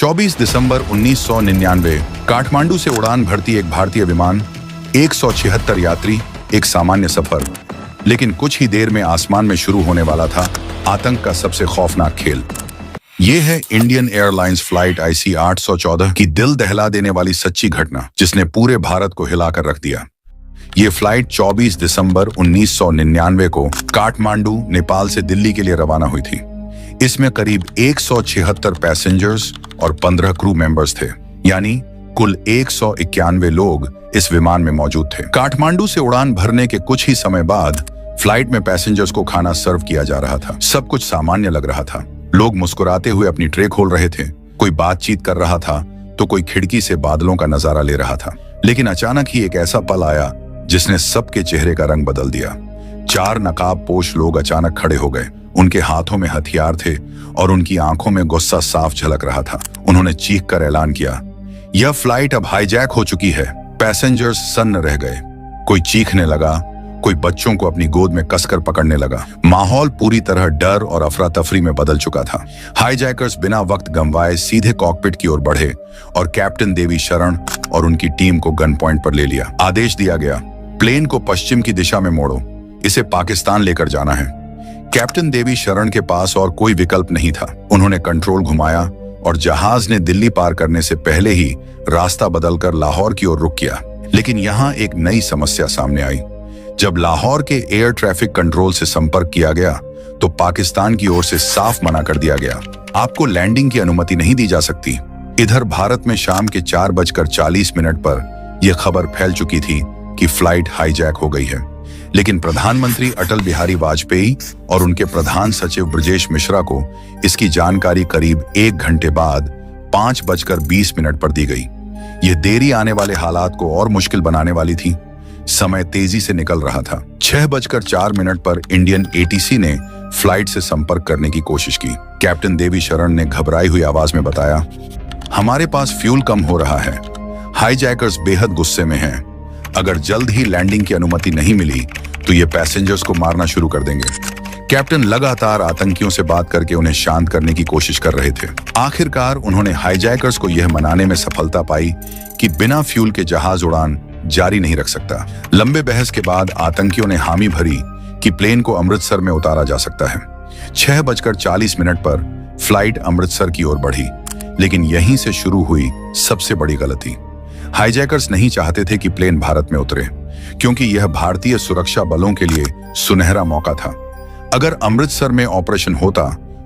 24 दिसंबर 1999 काठमांडू से उड़ान भरती एक भारतीय विमान, 176 यात्री, एक सामान्य सफर। लेकिन कुछ ही देर में आसमान में शुरू होने वाला था आतंक का सबसे खौफनाक खेल। ये है इंडियन एयरलाइंस फ्लाइट IC 814 की दिल दहला देने वाली सच्ची घटना, जिसने पूरे भारत को हिलाकर रख दिया। ये फ्लाइट 24 दिसंबर 1999 को काठमांडू, नेपाल से दिल्ली के लिए रवाना हुई थी। इसमें करीब 176 पैसेंजर्स और 15 क्रू मेंबर्स थे, यानी कुल 191 लोग इस विमान में मौजूद थे। काठमांडू से उड़ान भरने के कुछ ही समय बाद फ्लाइट में पैसेंजर्स को खाना सर्व किया जा रहा था। सब कुछ सामान्य लग रहा था। लोग मुस्कुराते हुए अपनी ट्रे खोल रहे थे, कोई बातचीत कर रहा था तो कोई खिड़की से बादलों का नजारा ले रहा था। लेकिन अचानक ही एक ऐसा पल आया जिसने सबके चेहरे का रंग बदल दिया। 4 नकाबपोश लोग अचानक खड़े हो गए। उनके हाथों में हथियार थे और उनकी आंखों में गुस्सा साफ झलक रहा था। उन्होंने चीख कर ऐलान किया, यह फ्लाइट अब हाईजैक हो चुकी है। पैसेंजर्स सन्न रह गए। कोई चीखने लगा, कोई बच्चों को अपनी गोद में कसकर पकड़ने लगा। माहौल पूरी तरह डर और अफरा तफरी में बदल चुका था। हाईजैकर्स बिना वक्त गंवाए सीधे कॉकपिट की ओर बढ़े और कैप्टन देवी शरण और उनकी टीम को गन पॉइंट पर ले लिया। आदेश दिया गया, प्लेन को पश्चिम की दिशा में मोड़ो, इसे पाकिस्तान लेकर जाना है। कैप्टन देवी शरण के पास और कोई विकल्प नहीं था। उन्होंने कंट्रोल घुमाया और जहाज ने दिल्ली पार करने से पहले ही रास्ता बदलकर लाहौर की ओर रुख किया। लेकिन यहाँ एक नई समस्या सामने आई। जब लाहौर के एयर ट्रैफिक कंट्रोल से संपर्क किया गया तो पाकिस्तान की ओर से साफ मना कर दिया गया, आपको लैंडिंग की अनुमति नहीं दी जा सकती। इधर भारत में शाम के 4:40 पर यह खबर फैल चुकी थी कि फ्लाइट हाईजैक हो गई है। लेकिन प्रधानमंत्री अटल बिहारी वाजपेयी और उनके प्रधान सचिव ब्रजेश मिश्रा को इसकी जानकारी करीब 1 घंटे बाद 5:20 पर दी गई। यह देरी आने वाले हालात को और मुश्किल बनाने वाली थी। समय तेजी से निकल रहा था। 6:04 पर इंडियन ATC ने फ्लाइट से संपर्क करने की कोशिश की। कैप्टन देवी शरण ने घबराई हुई आवाज में बताया, हमारे पास फ्यूल कम हो रहा है। हाईजैकर्स बेहद गुस्से में हैं। अगर जल्द ही लैंडिंग की अनुमति नहीं मिली तो ये पैसेंजर्स को मारना शुरू कर देंगे। कैप्टन लगातार आतंकियों से बात करके उन्हें शांत करने की कोशिश कर रहे थे। आखिरकार उन्होंने हाईजैकर्स को यह मनाने में सफलता पाई कि बिना फ्यूल के जहाज उड़ान जारी नहीं रख सकता। लंबे बहस के बाद आतंकियों ने हामी भरी कि प्लेन को अमृतसर में उतारा जा सकता है। 6:40 पर फ्लाइट अमृतसर की ओर बढ़ी, लेकिन यहीं से शुरू हुई सबसे बड़ी गलती। हाईजैकर्स नहीं चाहते थे कि प्लेन भारत में उतरे, क्योंकि यह भारतीय सुरक्षा बलों के लिए सुनहरा मौका था। अगर अमृतसर में ऑपरेशन होता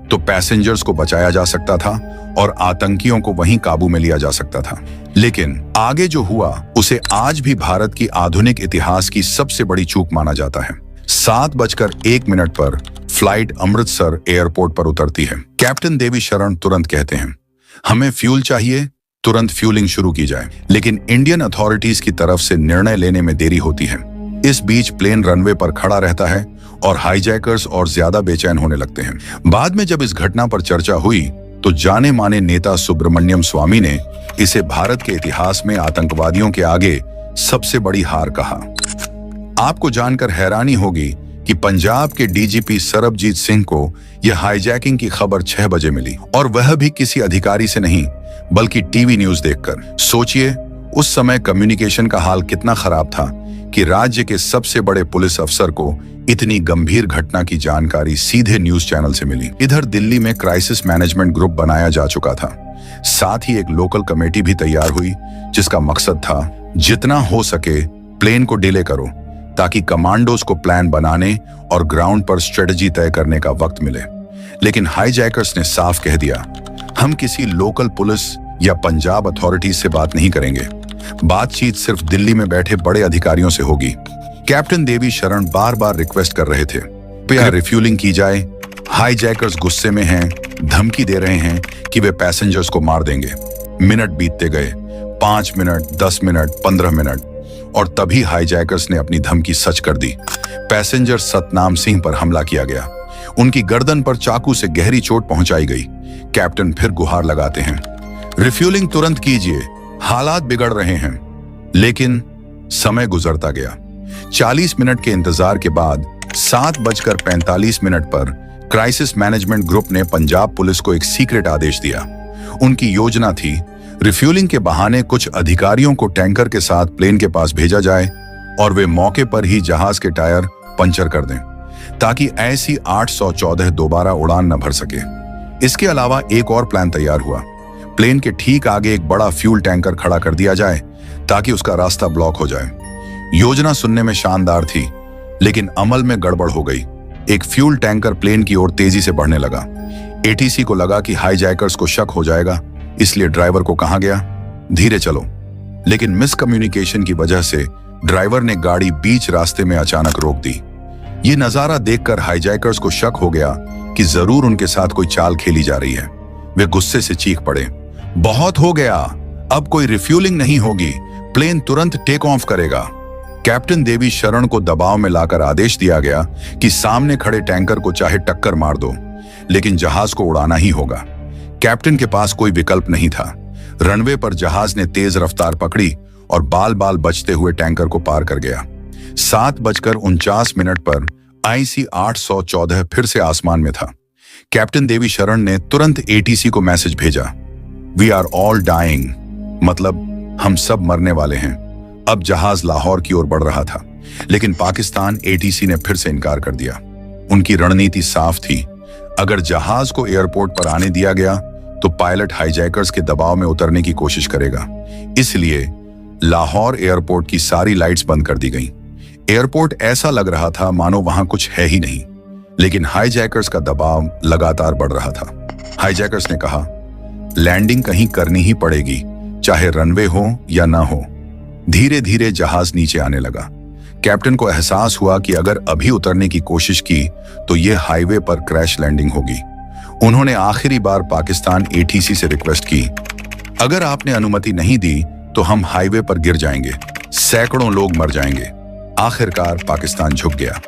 तो पैसेंजर्स को बचाया जा सकता था और आतंकियों को वहीं काबू में लिया जा सकता था। लेकिन आगे जो हुआ उसे आज भी भारत की आधुनिक इतिहास की सबसे बड़ी चूक माना जाता है। 7:01 पर फ्लाइट अमृतसर एयरपोर्ट पर उतरती है। कैप्टन देवी शरण तुरंत कहते हैं, हमें फ्यूल चाहिए, तुरंत फ्यूलिंग शुरू की जाए। लेकिन इंडियन अथॉरिटीज की तरफ से निर्णय लेने में देरी होती है। इस बीच प्लेन रनवे पर खड़ा रहता है और हाईजैकर्स और ज्यादा बेचैन होने लगते हैं। बाद में जब इस घटना पर चर्चा हुई तो जाने माने नेता सुब्रमण्यम स्वामी ने इसे भारत के इतिहास में आतंकवादियों के आगे सबसे बड़ी हार कहा। आपको जानकर हैरानी होगी कि पंजाब के DGP सरबजीत सिंह को यह हाईजैकिंग की खबर 6 बजे मिली, और वह भी किसी अधिकारी से नहीं बल्कि टीवी न्यूज देखकर। सोचिए उस समय कम्युनिकेशन का हाल कितना खराब था कि राज्य के सबसे बड़े पुलिस अफसर को इतनी गंभीर घटना की जानकारी सीधे न्यूज चैनल से मिली। इधर दिल्ली में क्राइसिस मैनेजमेंट ग्रुप बनाया जा चुका था। साथ ही एक लोकल कमेटी भी तैयार हुई जिसका मकसद था जितना हो सके प्लेन को डिले करो ताकि कमांडोज को प्लान बनाने और ग्राउंड पर स्ट्रेटजी तय करने का वक्त मिले। लेकिन हाईजैकर्स ने साफ कह दिया, हम किसी लोकल पुलिस या पंजाब अथॉरिटीज से बात नहीं करेंगे। बातचीत सिर्फ दिल्ली में बैठे बड़े अधिकारियों से होगी। कैप्टन देवी शरण बार बार रिक्वेस्ट कर रहे थे, कृपया रिफ्यूलिंग की जाए। हाईजैकर्स गुस्से में हैं, धमकी दे रहे हैं कि वे पैसेंजर्स को मार देंगे। मिनट बीतते गए, 5 मिनट, 10 मिनट, 15 मिनट, और तभी हाईजैकर्स ने अपनी धमकी सच कर दी। पैसेंजर सतनाम सिंह पर हमला किया गया। उनकी गर्दन पर चाकू से गहरी चोट पहुंचाई गई। कैप्टन फिर गुहार लगाते हैं, रिफ्यूलिंग तुरंत कीजिए, हालात बिगड़ रहे हैं। लेकिन समय गुजरता गया। 40 मिनट के इंतजार के बाद 7:45 पर क्राइसिस मैनेजमेंट ग्रुप ने पंजाब पुलिस को एक सीक्रेट आदेश दिया। उनकी योजना थी रिफ्यूलिंग के बहाने कुछ अधिकारियों को टैंकर के साथ प्लेन के पास भेजा जाए और वे मौके पर ही जहाज के टायर पंचर कर दें ताकि ऐसी 814 दोबारा उड़ान न भर सके। इसके अलावा एक और प्लान तैयार हुआ। प्लेन के ठीक आगे एक बड़ा फ्यूल टैंकर खड़ा कर दिया जाए ताकि उसका रास्ता ब्लॉक हो जाए। योजना सुनने में शानदार थी, लेकिन अमल में गड़बड़ हो गई। एक फ्यूल टैंकर प्लेन की ओर तेजी से बढ़ने लगा। एटीसी को लगा कि हाईजैकर्स को शक हो जाएगा, इसलिए ड्राइवर को कहा गया, धीरे चलो। लेकिन मिसकम्युनिकेशन की वजह से ड्राइवर ने गाड़ी बीच रास्ते में अचानक रोक दी। ये नजारा देखकर हाईजैकर्स को शक हो गया कि जरूर उनके साथ कोई चाल खेली जा रही है। वे गुस्से से चीख पड़े, बहुत हो गया, अब कोई रिफ्यूलिंग नहीं होगी, प्लेन तुरंत टेक ऑफ करेगा। कैप्टन देवी शरण को दबाव में लाकर आदेश दिया गया कि सामने खड़े टैंकर को चाहे टक्कर मार दो, लेकिन जहाज को उड़ाना ही होगा। कैप्टन के पास कोई विकल्प नहीं था। रनवे पर जहाज ने तेज रफ्तार पकड़ी और बाल बाल बचते हुए टैंकर को पार कर गया। 7:49 पर IC 814 फिर से आसमान में था। कैप्टन देवी शरण ने तुरंत ATC को मैसेज भेजा, वी आर ऑल डाइंग, मतलब हम सब मरने वाले हैं। अब जहाज लाहौर की ओर बढ़ रहा था, लेकिन पाकिस्तान ATC ने फिर से इनकार कर दिया। उनकी रणनीति साफ थी, अगर जहाज को एयरपोर्ट पर आने दिया गया तो पायलट हाईजैकर्स के दबाव में उतरने की कोशिश करेगा। इसलिए लाहौर एयरपोर्ट की सारी लाइट्स बंद कर दी गईं। एयरपोर्ट ऐसा लग रहा था मानो वहां कुछ है ही नहीं, लेकिन हाईजैकर्स का दबाव लगातार बढ़ रहा था। हाईजैकर्स ने कहा, लैंडिंग कहीं करनी ही पड़ेगी, चाहे रनवे हो या ना हो। धीरे धीरे जहाज नीचे आने लगा। कैप्टन को एहसास हुआ कि अगर अभी उतरने की कोशिश की तो यह हाईवे पर क्रैश लैंडिंग होगी। उन्होंने आखिरी बार पाकिस्तान ATC से रिक्वेस्ट की, अगर आपने अनुमति नहीं दी तो हम हाईवे पर गिर जाएंगे, सैकड़ों लोग मर जाएंगे। आखिरकार पाकिस्तान झुक गया।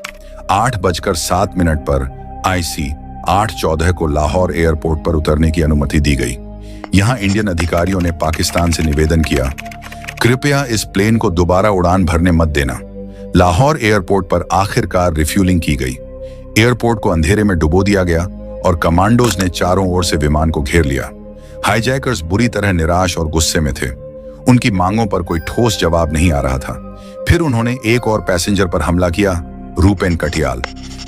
8:07 पर IC 814 को लाहौर एयरपोर्ट पर उतरने की अनुमति दी गई। यहां इंडियन अधिकारियों ने पाकिस्तान से निवेदन किया, कृपया इस प्लेन को दोबारा उड़ान भरने मत देना। लाहौर एयरपोर्ट पर आखिरकार रिफ्यूलिंग की गई। एयरपोर्ट को अंधेरे में डुबो दिया गया और कमांडोज ने चारों ओर से विमान को घेर लिया। हाईजैकर्स बुरी तरह निराश और गुस्से में थे। उनकी मांगों पर कोई ठोस जवाब नहीं आ रहा था। फिर उन्होंने एक और पैसेंजर पर हमला किया, रूपेन कटियाल,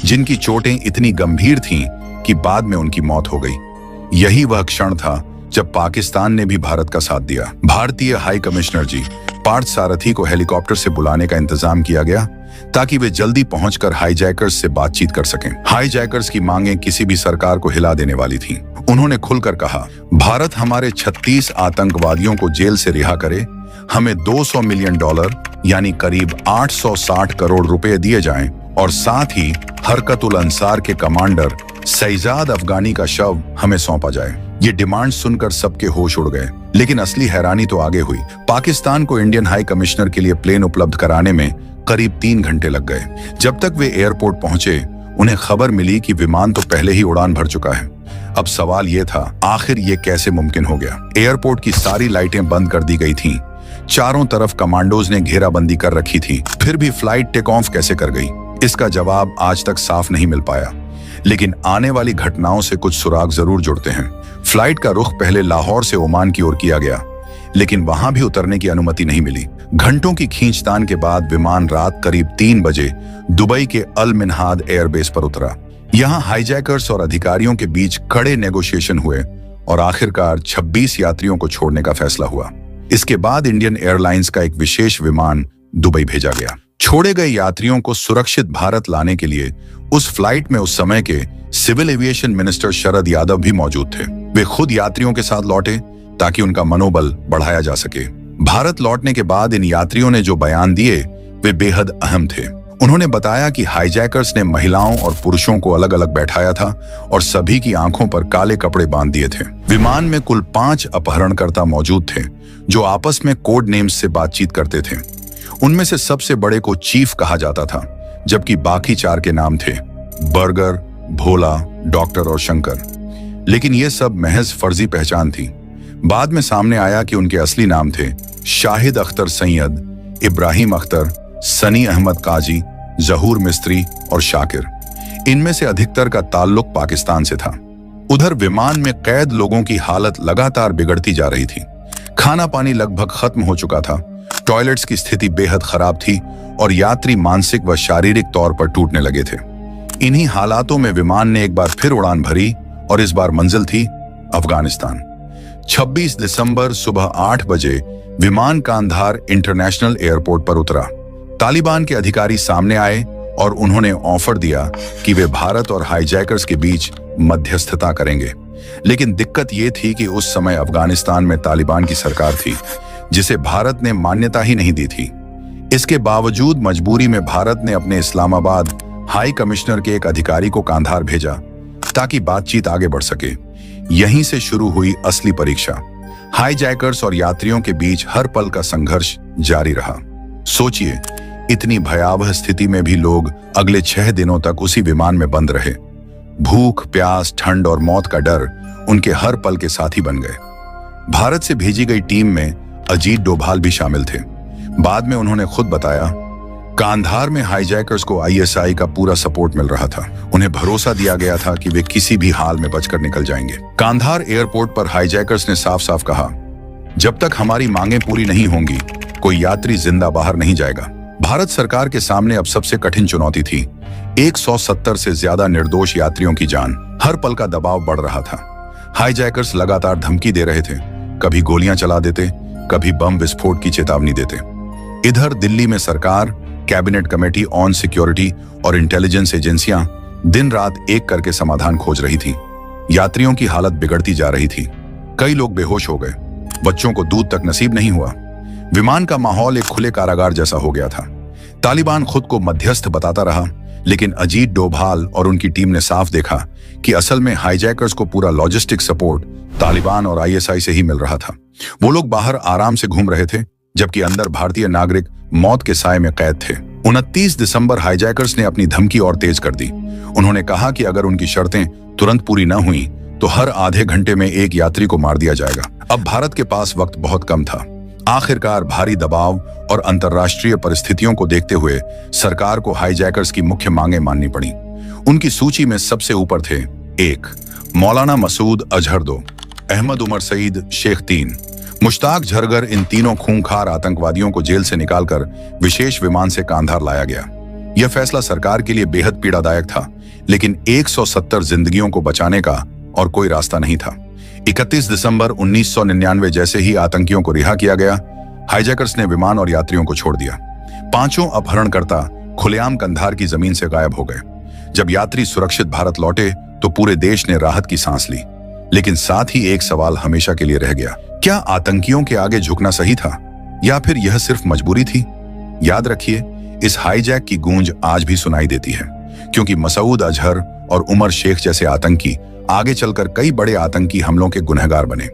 जिनकी चोटें इतनी गंभीर थीं कि बाद में उनकी मौत हो गई। यही वह क्षण था जब पाकिस्तान ने भी भारत का साथ दिया। भारतीय हाई कमिश्नर जी पार्थ सारथी को हेलीकॉप्टर से बुलाने का इंतजाम किया गया ताकि वे जल्दी पहुंचकर हाईजैकर्स से बातचीत कर सकें। हाईजैकर्स की मांगें किसी भी सरकार को हिला देने वाली थीं। उन्होंने खुलकर कहा, भारत हमारे 36 आतंकवादियों को जेल से रिहा करे, हमें $200 मिलियन यानी करीब 860 करोड़ रुपए दिए जाएं और साथ ही हरकतुल अंसार के कमांडर सैजाद अफगानी का शव हमें सौंपा जाए। ये डिमांड सुनकर सबके होश उड़ गए, लेकिन असली हैरानी तो आगे हुई। पाकिस्तान को इंडियन हाई कमिश्नर के लिए प्लेन उपलब्ध कराने में करीब 3 घंटे लग गए। जब तक वे एयरपोर्ट पहुंचे, उन्हें खबर मिली कि विमान तो पहले ही उड़ान भर चुका है। अब सवाल ये था, आखिर ये कैसे मुमकिन हो गया? एयरपोर्ट की सारी लाइटें बंद कर दी गई थीं। चारों तरफ कमांडोज ने घेराबंदी कर रखी थी। फिर भी फ्लाइट टेक ऑफ कैसे कर गई? इसका जवाब आज तक साफ नहीं मिल पाया, लेकिन आने वाली घटनाओं से कुछ सुराग जरूर जुड़ते हैं। फ्लाइट का रुख पहले लाहौर से ओमान की ओर किया गया, लेकिन वहां भी उतरने की अनुमति नहीं मिली। घंटों की खींचतान के बाद विमान रात करीब 3 बजे दुबई के अल मिन्हाद एयरबेस पर उतरा। यहां हाईजैकर्स और अधिकारियों के बीच कड़े नेगोशिएशन हुए और आखिरकार 26 यात्रियों को छोड़ने का फैसला हुआ। इसके बाद इंडियन एयरलाइंस का एक विशेष विमान दुबई भेजा गया। छोड़े गए यात्रियों को सुरक्षित भारत लाने के लिए उस फ्लाइट में उस समय के civil aviation minister Sharad Yadav भी मौजूद थे। वे खुद यात्रियों के साथ लौटे ताकि उनका मनोबल बढ़ाया जा सके। भारत लौटने के बाद इन यात्रियों ने जो बयान दिए वे बेहद अहम थे। उन्होंने बताया कि हाईजैकर्स ने महिलाओं और पुरुषों को अलग अलग बैठाया था और सभी की आंखों पर काले कपड़े बांध दिए थे। विमान में कुल 5 अपहरणकर्ता मौजूद थे जो आपस में कोड नेम्स से बातचीत करते थे। उनमें से सबसे बड़े को चीफ कहा जाता था, जबकि बाकी 4 के नाम थे बर्गर, भोला, डॉक्टर और शंकर। लेकिन ये सब महज फर्जी पहचान थी। बाद में सामने आया कि उनके असली नाम थे शाहिद अख्तर सैयद, इब्राहिम अख्तर, सनी अहमद काजी, जहूर मिस्त्री और शाकिर। इनमें से अधिकतर का ताल्लुक पाकिस्तान से था। उधर विमान में कैद लोगों की हालत लगातार बिगड़ती जा रही थी। खाना पानी लगभग खत्म हो चुका था, टॉयलेट्स की स्थिति बेहद खराब थी और यात्री मानसिक व शारीरिक तौर पर टूटने लगे थे। इन्हीं हालातों में विमान ने एक बार फिर उड़ान भरी और इस बार मंजिल थी अफगानिस्तान। 26 दिसंबर सुबह 8 बजे विमान कांधार इंटरनेशनल एयरपोर्ट पर उतरा। तालिबान के अधिकारी सामने आए और उन्होंने ऑफर दिया कि वे भारत और हाईजैकर्स के बीच मध्यस्थता करेंगे। लेकिन दिक्कत यह थी कि उस समय अफगानिस्तान में तालिबान की सरकार थी, जिसे भारत ने मान्यता ही नहीं दी थी। इसके बावजूद मजबूरी में भारत ने अपने इस्लामाबाद हाई कमिश्नर के एक अधिकारी को कांधार भेजा ताकि बातचीत आगे बढ़ सके। यहीं से शुरू हुई असली परीक्षा। हाईजैकर्स और यात्रियों के बीच हर पल का संघर्ष जारी रहा। सोचिए, इतनी भयावह स्थिति में भी लोग अगले 6 दिनों तक उसी विमान में बंद रहे। भूख, प्यास, ठंड और मौत का डर उनके हर पल के साथी बन गए। भारत से भेजी गई टीम में अजीत डोभाल भी शामिल थे। बाद में उन्होंने खुद बताया, कांधार में हाईजैकर्स को आईएसआई का पूरा सपोर्ट मिल रहा था। उन्हें भरोसा दिया गया था कि वे किसी भी हाल में बचकर निकल जाएंगे। कांधार एयरपोर्ट पर हाईजैकर्स ने साफ साफ कहा, जब तक हमारी मांगें पूरी नहीं होंगी, कोई यात्री जिंदा बाहर नहीं जाएगा। भारत सरकार के सामने अब सबसे कठिन चुनौती थी। 170 से ज्यादा निर्दोष यात्रियों की जान। हर पल का दबाव बढ़ रहा था। हाईजैकर्स लगातार धमकी दे रहे थे, कभी गोलियां चला देते, कभी बम विस्फोट की चेतावनी देते। इधर दिल्ली में सरकार, कैबिनेट कमेटी ऑन सिक्योरिटी और इंटेलिजेंस एजेंसियां दिन रात एक करके समाधान खोज रही थी। यात्रियों की हालत बिगड़ती जा रही थी। कई लोग बेहोश हो गए, बच्चों को दूध तक नसीब नहीं हुआ। विमान का माहौल एक खुले कारागार जैसा हो गया था। तालिबान खुद को मध्यस्थ बताता रहा, लेकिन अजीत डोभाल और उनकी टीम ने साफ देखा कि असल में हाईजैकर्स को पूरा लॉजिस्टिक सपोर्ट तालिबान और आईएसआई से ही मिल रहा था। वो लोग बाहर आराम से घूम रहे थे, जबकि अंदर भारतीय नागरिक मौत के साए में कैद थे। 29 दिसंबर हाईजैकर्स ने अपनी धमकी और तेज कर दी। उन्होंने कहा कि अगर उनकी शर्तें तुरंत पूरी न हुई तो हर आधे घंटे में एक यात्री को मार दिया जाएगा। अब भारत के पास वक्त बहुत कम था। आखिरकार भारी दबाव और अंतर्राष्ट्रीय परिस्थितियों को देखते हुए सरकार को हाईजैकर्स की मुख्य मांगें माननी पड़ी। उनकी सूची में सबसे ऊपर थे 1. मौलाना मसूद अजहर 2, अहमद उमर सईद शेख 3, मुश्ताक झरगर। इन तीनों खूंखार आतंकवादियों को जेल से निकालकर विशेष विमान से कांधार लाया गया। यह फैसला सरकार के लिए बेहद पीड़ादायक था, लेकिन 170 जिंदगियों को बचाने का और कोई रास्ता नहीं था। 31 दिसंबर 1999 जैसे ही आतंकियों को रिहा किया गया, हाईजैकर्स ने विमान और यात्रियों को छोड़ दिया। 5 अपहरणकर्ता खुलेआम कंधार की जमीन से गायब हो गए। जब यात्री सुरक्षित भारत लौटे तो पूरे देश ने राहत की सांस ली। लेकिन साथ ही एक सवाल हमेशा के लिए रह गया, क्या आतंकियों के आगे झुकना सही था या फिर यह सिर्फ मजबूरी थी? याद रखिए, इस हाईजैक की गूंज आज भी सुनाई देती है, क्योंकि मसूद अजहर और उमर शेख जैसे आतंकी आगे चलकर कई बड़े आतंकी हमलों के गुनहगार बने।